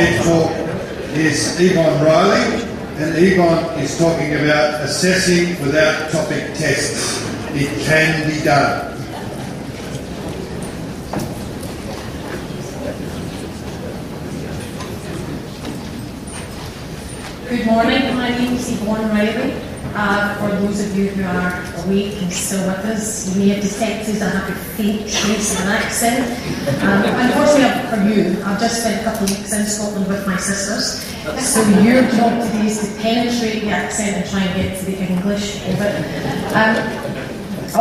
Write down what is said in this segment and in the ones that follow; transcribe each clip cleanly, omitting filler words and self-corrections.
head talk is Yvonne Reilly, and Yvonne is talking about assessing without topic tests. It can be done. Good morning, my name is Yvonne Reilly. For those of you who are awake and still with us, you may have detected I have a faint trace of an accent. Unfortunately for you, I've just spent a couple of weeks in Scotland with my sisters, so your job today is to penetrate the accent and try and get to the English of it. I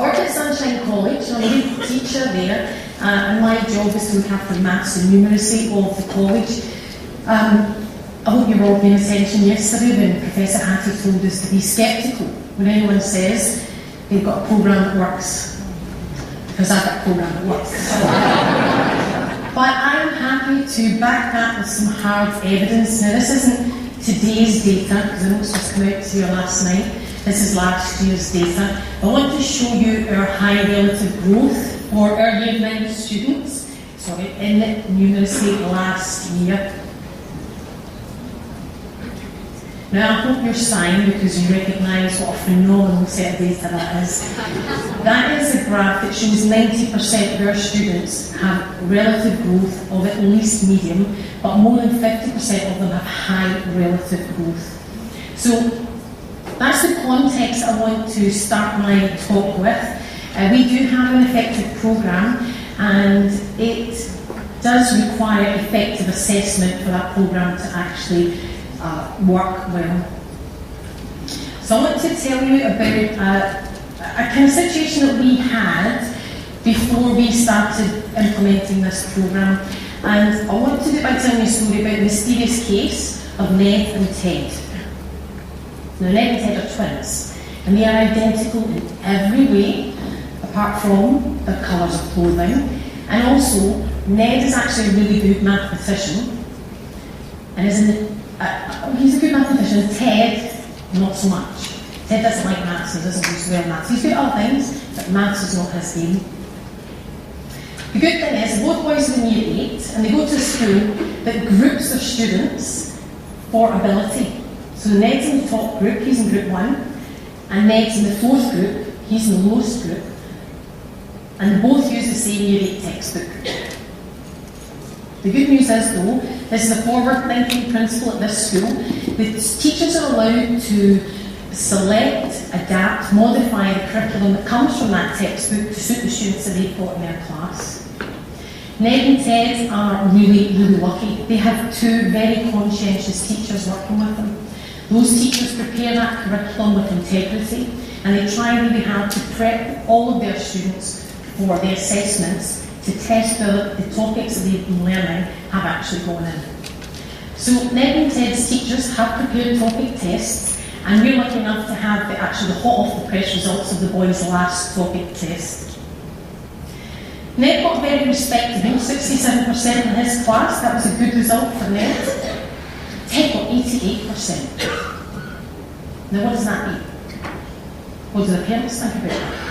work at Sunshine College, I'm a lead teacher there, and my job is to look after maths and numeracy of the college. I hope you were all paying attention yesterday when Professor Hattie told us to be sceptical when anyone says they've got a programme that works. Because I've got a programme that works. But I'm happy to back that with some hard evidence. Now, this isn't today's data, because I know it's just come out to you last night. This is last year's data. I want to show you our high relative growth for our Year 9 students, in numeracy last year. Now, I hope you're sighing because you recognise what a phenomenal set of data that is. That is a graph that shows 90% of our students have relative growth of at least medium, but more than 50% of them have high relative growth. So, that's the context I want to start my talk with. We do have an effective programme, and it does require effective assessment for that programme to actually work well. So I want to tell you about a kind of situation that we had before we started implementing this programme, and I want to do it by telling you a story about the mysterious case of Ned and Ted. Now, Ned and Ted are twins, and they are identical in every way, apart from their colours of clothing, and also Ned is actually a really good mathematician, and is he's a good mathematician. Ted, not so much. Ted doesn't like maths, he doesn't do so well maths. He's good at other things, but maths is not his game. The good thing is, both boys are in Year 8, and they go to a school that groups their students for ability. So Ned's in the top group, he's in group 1, and Ned's in the 4th group, he's in the lowest group, and they both use the same Year 8 textbook. The good news is, though, this is a forward-thinking principle at this school. The teachers are allowed to select, adapt, modify the curriculum that comes from that textbook to suit the students that they've got in their class. Ned and Ted are really, really lucky. They have 2 very conscientious teachers working with them. Those teachers prepare that curriculum with integrity, and they try really hard to prep all of their students for the assessments to test whether the topics that they've been learning have actually gone in. So Ned and Ted's teachers have prepared topic tests, and we're lucky enough to have the hot off the press results of the boys' last topic test. Ned got very respectable, 67% in his class. That was a good result for Ned. Ted got 88%. Now what does that mean? What do the parents think about that?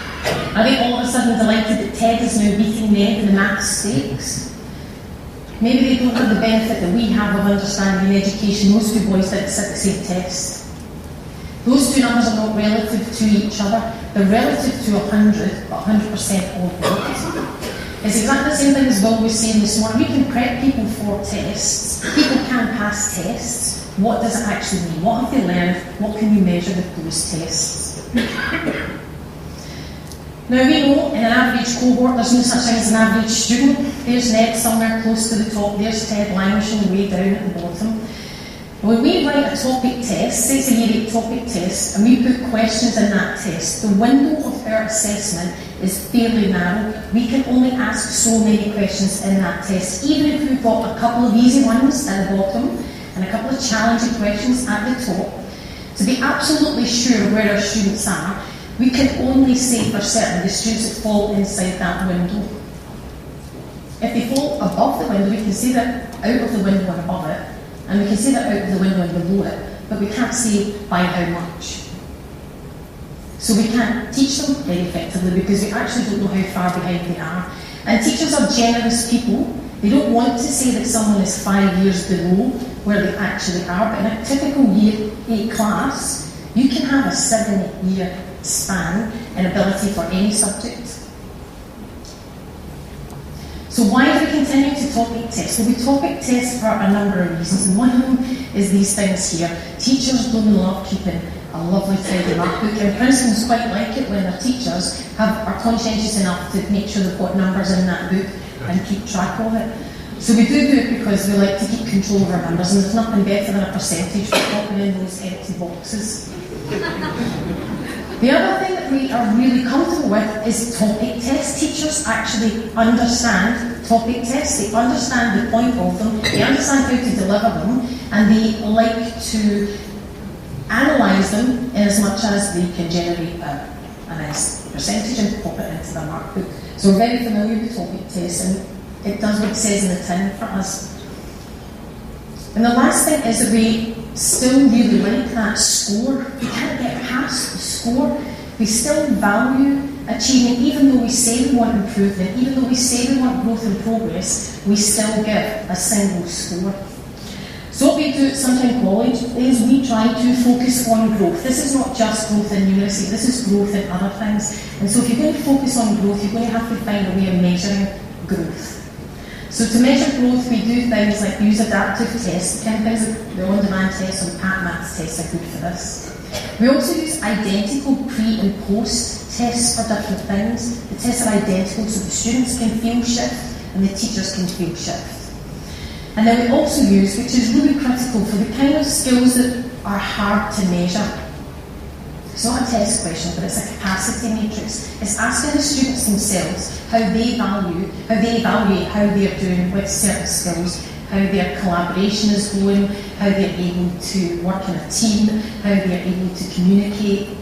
Are they all of a sudden delighted that Ted is now beating Ned in the maths stakes? Maybe they don't have the benefit that we have of understanding in education. Those 2 boys didn't sit the same test. Those 2 numbers are not relative to each other. They're relative to 100, but 100% of what? It's exactly the same thing as Will was saying this morning. We can prep people for tests. People can pass tests. What does it actually mean? What have they learned? What can we measure with those tests? Now, we know in an average cohort there's no such thing as an average student. There's Ned somewhere close to the top, there's Ted languishing way down at the bottom. When we write a topic test, say it's a Year 8 topic test, and we put questions in that test, the window of our assessment is fairly narrow. We can only ask so many questions in that test, even if we've got a couple of easy ones at the bottom and a couple of challenging questions at the top. To be absolutely sure where our students are, we can only say for certain the students that fall inside that window. If they fall above the window, we can say that out of the window and above it, and we can say that out of the window and below it, but we can't say by how much. So we can't teach them very effectively because we actually don't know how far behind they are. And teachers are generous people. They don't want to say that someone is 5 years below where they actually are, but in a typical year 8 class, you can have a 7-year span in ability for any subject. So why do we continue to topic test? Well, we topic test for a number of reasons, and one of them is these things here. Teachers bloom and love keeping a lovely tidy markbook, and principals quite like it when their teachers are conscientious enough to make sure they've got numbers in that book and keep track of it. So we do it because we like to keep control of our numbers, and there's nothing better than a percentage for popping in those empty boxes. The other thing that we are really comfortable with is topic tests. Teachers actually understand topic tests, they understand the point of them, they understand how to deliver them, and they like to analyse them in as much as they can generate a nice percentage and pop it into the markbook. So we're very familiar with topic tests, and it does what it says in the tin for us. And the last thing is that we still really like that score. We can't get past the score. We still value achievement, even though we say we want improvement, even though we say we want growth and progress, we still give a single score. So what we do at Sunshine College is we try to focus on growth. This is not just growth in numeracy, this is growth in other things. And so if you're going to focus on growth, you're going to have to find a way of measuring growth. So to measure growth, we do things like use adaptive tests, the kind of things like the on-demand tests or the Pat Maths tests are good for this. We also use identical pre and post tests for different things. The tests are identical so the students can feel shift and the teachers can feel shift. And then we also use, which is really critical for the kind of skills that are hard to measure. It's not a test question, but it's a capacity matrix. It's asking the students themselves how they evaluate how they're doing with certain skills, how their collaboration is going, how they're able to work in a team, how they're able to communicate,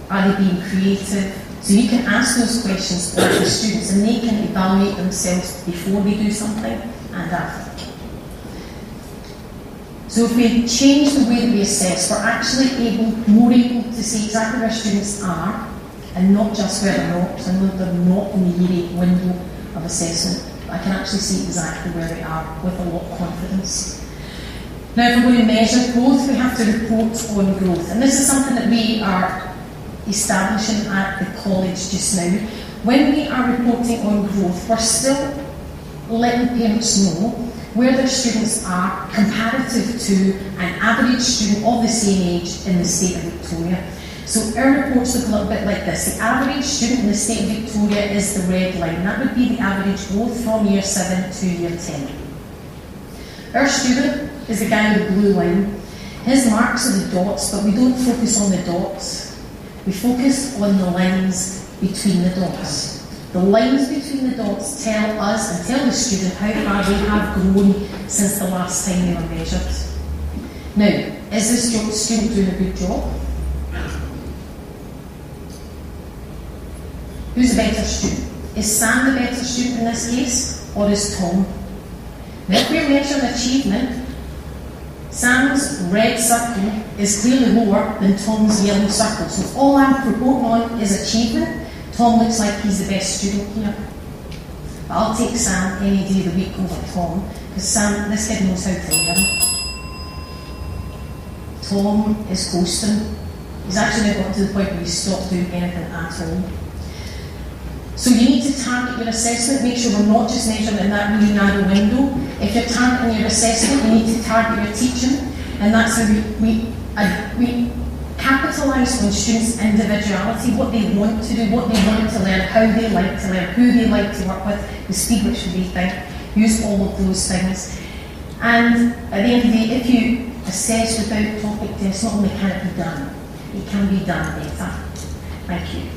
are they being creative? So you can ask those questions of the students and they can evaluate themselves before they do something and after. So if we change the way that we assess, we're actually more able to see exactly where students are and not just where they're not, because I know they're not in the year 8 window of assessment. I can actually see exactly where they are with a lot of confidence. Now if we're going to measure growth, we have to report on growth. And this is something that we are establishing at the college just now. When we are reporting on growth, we're still letting parents know where their students are comparative to an average student of the same age in the state of Victoria. So our reports look a little bit like this. The average student in the state of Victoria is the red line. That would be the average growth from year 7 to year 10. Our student is the guy with the blue line. His marks are the dots, but we don't focus on the dots. We focus on the lines between the dots. The lines between the dots tell us and tell the student how far they have grown since the last time they were measured. Now, is this student doing a good job? Who's a better student? Is Sam the better student in this case, or is Tom? Now, if we're measuring achievement, Sam's red circle is clearly lower than Tom's yellow circle. So all I'm reporting on is achievement. Tom looks like he's the best student here. But I'll take Sam any day of the week over Tom, because Sam, this kid knows how to learn. Tom is coasting. He's actually now got to the point where he's stopped doing anything at all. So you need to target your assessment, make sure we're not just measuring in that really narrow window. If you're targeting your assessment, you need to target your teaching, and that's how we capitalise on students' individuality, what they want to do, what they want to learn, how they like to learn, who they like to work with, the speed which they think, use all of those things. And at the end of the day, if you assess without topic tests, not only can it be done, it can be done better. Thank you.